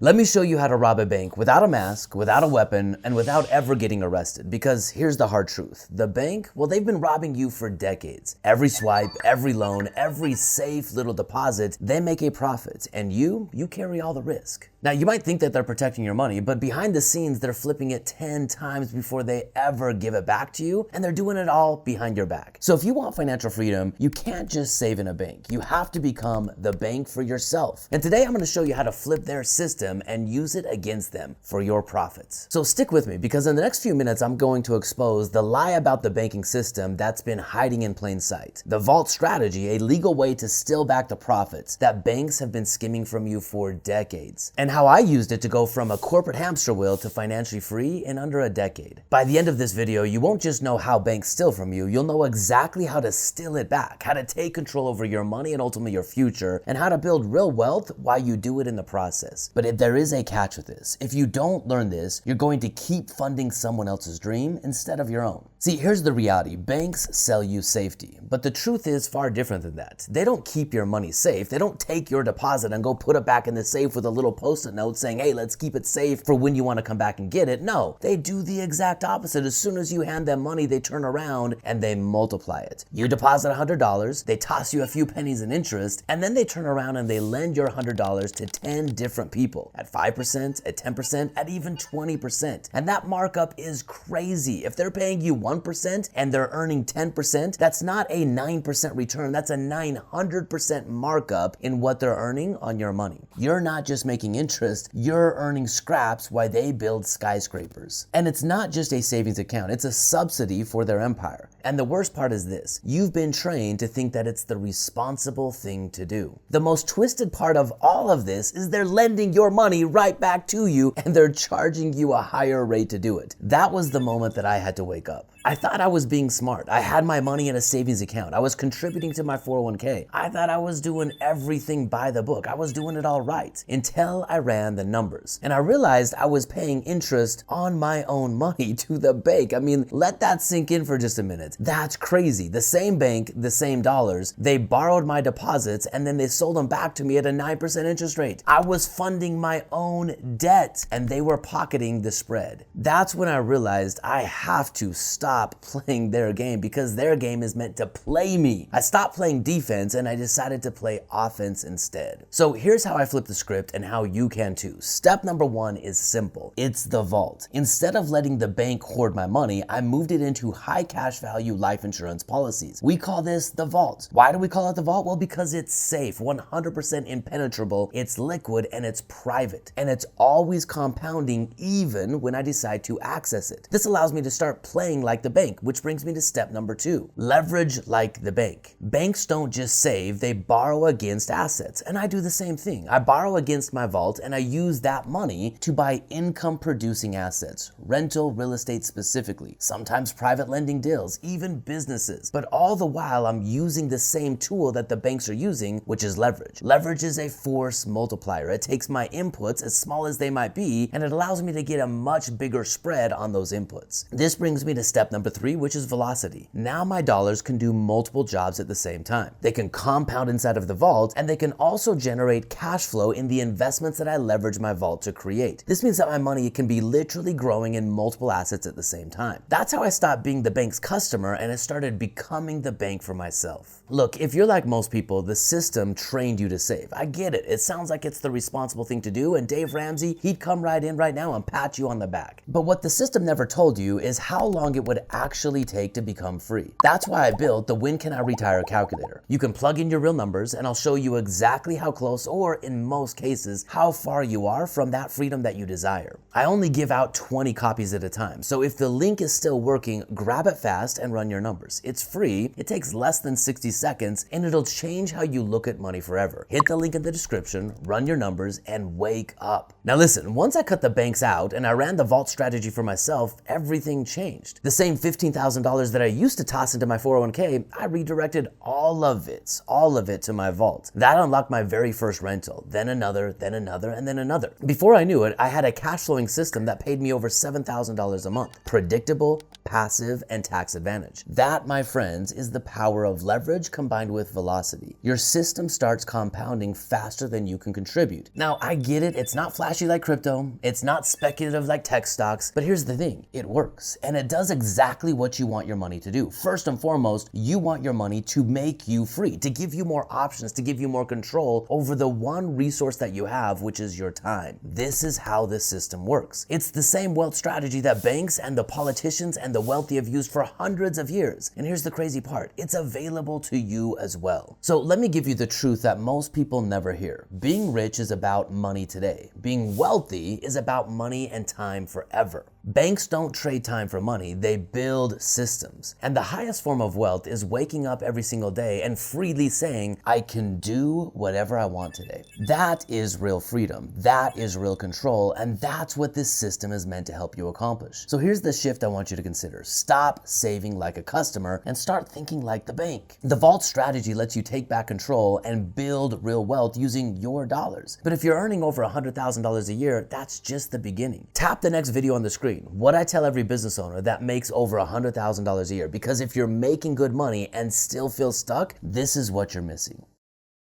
Let me show you how to rob a bank without a mask, without a weapon, and without ever getting arrested. Because here's the hard truth. The bank, well, they've been robbing you for decades. Every swipe, every loan, every safe little deposit, they make a profit. And you carry all the risk. Now, you might think that they're protecting your money, but behind the scenes, they're flipping it 10 times before they ever give it back to you, and they're doing it all behind your back. So if you want financial freedom, you can't just save in a bank. You have to become the bank for yourself. And today, I'm gonna show you how to flip their system and use it against them for your profits. So stick with me, because in the next few minutes, I'm going to expose the lie about the banking system that's been hiding in plain sight. The vault strategy, a legal way to steal back the profits that banks have been skimming from you for decades. And how I used it to go from a corporate hamster wheel to financially free in under a decade. By the end of this video, you won't just know how banks steal from you, you'll know exactly how to steal it back, how to take control over your money and ultimately your future, and how to build real wealth while you do it in the process. But if there is a catch with this. If you don't learn this, you're going to keep funding someone else's dream instead of your own. See, here's the reality. Banks sell you safety, but the truth is far different than that. They don't keep your money safe. They don't take your deposit and go put it back in the safe with a little post-it note saying, hey, let's keep it safe for when you want to come back and get it. No, they do the exact opposite. As soon as you hand them money, they turn around and they multiply it. You deposit $100, they toss you a few pennies in interest, and then they turn around and they lend your $100 to 10 different people at 5%, at 10%, at even 20%. And that markup is crazy. If they're paying you 1% and they're earning 10%, that's not a 9% return. That's a 900% markup in what they're earning on your money. You're not just making interest, you're earning scraps while they build skyscrapers. And it's not just a savings account, it's a subsidy for their empire. And the worst part is this, you've been trained to think that it's the responsible thing to do. The most twisted part of all of this is they're lending your money right back to you and they're charging you a higher rate to do it. That was the moment that I had to wake up. I thought I was being smart. I had my money in a savings account. I was contributing to my 401k. I thought I was doing everything by the book. I was doing it all right until I ran the numbers. And I realized I was paying interest on my own money to the bank. I mean, let that sink in for just a minute. That's crazy. The same bank, the same dollars, they borrowed my deposits and then they sold them back to me at a 9% interest rate. I was funding my own debt and they were pocketing the spread. That's when I realized I have to stop playing their game because their game is meant to play me. I stopped playing defense and I decided to play offense instead. So here's how I flip the script and how you can too. Step number one is simple. It's the vault. Instead of letting the bank hoard my money, I moved it into high cash value life insurance policies. We call this the vault. Why do we call it the vault? Well, because it's safe, 100% impenetrable, it's liquid, and it's private. And it's always compounding even when I decide to access it. This allows me to start playing like the bank, which brings me to step number two. Leverage like the bank. Banks don't just save, they borrow against assets. And I do the same thing. I borrow against my vault and I use that money to buy income producing assets, rental real estate specifically, sometimes private lending deals, even businesses. But all the while I'm using the same tool that the banks are using, which is leverage. Leverage is a force multiplier. It takes my inputs, as small as they might be, and it allows me to get a much bigger spread on those inputs. This brings me to step number three, which is velocity. Now my dollars can do multiple jobs at the same time. They can compound inside of the vault, and they can also generate cash flow in the investments that I leverage my vault to create. This means that my money can be literally growing in multiple assets at the same time. That's how I stopped being the bank's customer and I started becoming the bank for myself. Look, if you're like most people, the system trained you to save. I get it. It sounds like it's the responsible thing to do, and Dave Ramsey, he'd come right in right now and pat you on the back. But what the system never told you is how long it would actually take to become free. That's why I built the When Can I Retire calculator. You can plug in your real numbers and I'll show you exactly how close, or in most cases, how far you are from that freedom that you desire. I only give out 20 copies at a time, so if the link is still working, grab it fast and run your numbers. It's free, it takes less than 60 seconds, and it'll change how you look at money forever. Hit the link in the description, run your numbers, and wake up. Now listen, once I cut the banks out and I ran the vault strategy for myself, everything changed. The same same $15,000 that I used to toss into my 401k, I redirected all of it to my vault. That unlocked my very first rental, then another, and then another. Before I knew it, I had a cash flowing system that paid me over $7,000 a month. Predictable, passive, and tax advantage. That, my friends, is the power of leverage combined with velocity. Your system starts compounding faster than you can contribute. Now, I get it, it's not flashy like crypto, it's not speculative like tech stocks, but here's the thing, it works, and it does exactly what you want your money to do. First and foremost, you want your money to make you free, to give you more options, to give you more control over the one resource that you have, which is your time. This is how this system works. It's the same wealth strategy that banks and the politicians and the wealthy have used for hundreds of years. And here's the crazy part, it's available to you as well. So let me give you the truth that most people never hear. Being rich is about money today. Being wealthy is about money and time forever. Banks don't trade time for money, they build systems. And the highest form of wealth is waking up every single day and freely saying, I can do whatever I want today. That is real freedom, that is real control, and that's what this system is meant to help you accomplish. So here's the shift I want you to consider. Stop saving like a customer and start thinking like the bank. The vault strategy lets you take back control and build real wealth using your dollars. But if you're earning over $100,000 a year, that's just the beginning. Tap the next video on the screen. What I tell every business owner that makes over $100,000 a year, because if you're making good money and still feel stuck, this is what you're missing.